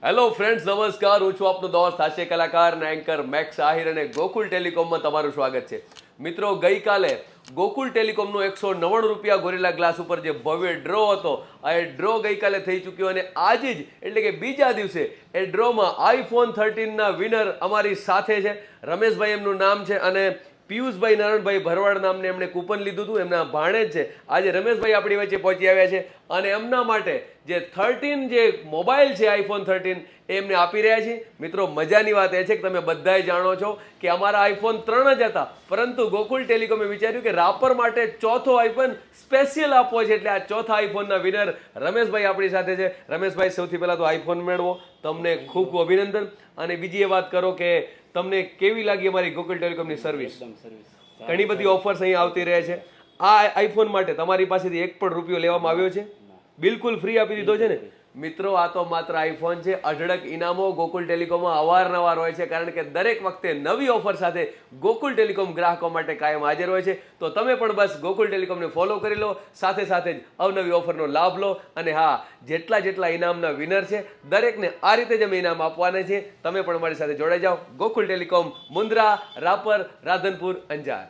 Hello friends, નમસ્કાર. હું છું આપનો દોસ્ત હાસ્ય કલાકાર અને એન્કર મેક્સ આહિર અને ગોકુલ ટેલિકોમમાં તમારું સ્વાગત છે. મિત્રો, ગઈકાલે ગોકુલ ટેલિકોમનો 199 રૂપિયા ગોરિલા ગ્લાસ ઉપર જે ભવ્ય ડ્રો હતો, આ ડ્રો ગઈકાલે થઈ ચૂક્યો અને આજે જ એટલે કે બીજા દિવસે એ ડ્રોમાં આઈફોન 13ના વિનર અમારી સાથે છે. રમેશભાઈ એમનું નામ છે અને પિયુષભાઈ નારાયણભાઈ ભરવાડ નામને એમણે કૂપન લીધું હતું. એમના ભાણેજ છે. આજે રમેશભાઈ આપણી વચ્ચે પહોંચી આવ્યા છે અને એમના માટે જે 13 જે મોબાઈલ છે આઈફોન 13 એ એમને આપી રહ્યા છીએ. મિત્રો, મજાની વાત એ છે કે તમે બધાય જાણો છો કે અમારા આઈફોન 3 જ હતા, પરંતુ ગોકુલ ટેલિકોમે વિચાર્યું કે રાપર માટે ચોથો આઈફોન સ્પેશિયલ આપવો છે, એટલે આ ચોથા આઈફોનના વિનર રમેશભાઈ આપણી સાથે છે. રમેશભાઈ, સૌથી પહેલાં તો આઈફોન મેળવો, તમને ખૂબ ખૂબ અભિનંદન. અને બીજી એ વાત કરો કે તમને કેવી લાગી અમારી ગોકુલ ટેલિકોમની સર્વિસ? ઘણી બધી ઓફર્સ અહીં આવતી રહે છે. આ આઈફોન માટે તમારી પાસેથી એક પણ રૂપિયો લેવામાં આવ્યો છે? બિલકુલ ફ્રી આપી દીધો છે ને? મિત્રો, આ તો માત્ર આઈફોન છે. અઢળક ઇનામો ગોકુલ ટેલિકોમમાં અવારનવાર હોય છે, કારણ કે દરેક વખતે નવી ઓફર સાથે ગોકુલ ટેલિકોમ ગ્રાહકો માટે કાયમ હાજર હોય છે. તો તમે પણ બસ ગોકુલ ટેલિકોમને ફોલો કરી લો, સાથે સાથે જ અવનવી ઓફરનો લાભ લો. અને હા, જેટલા ઇનામના વિનર છે દરેકને આ રીતે જ અમે ઇનામ આપવાના છે. તમે પણ અમારી સાથે જોડાઈ જાઓ. ગોકુલ ટેલિકોમ, મુન્દ્રા, રાપર, રાધનપુર, અંજાર.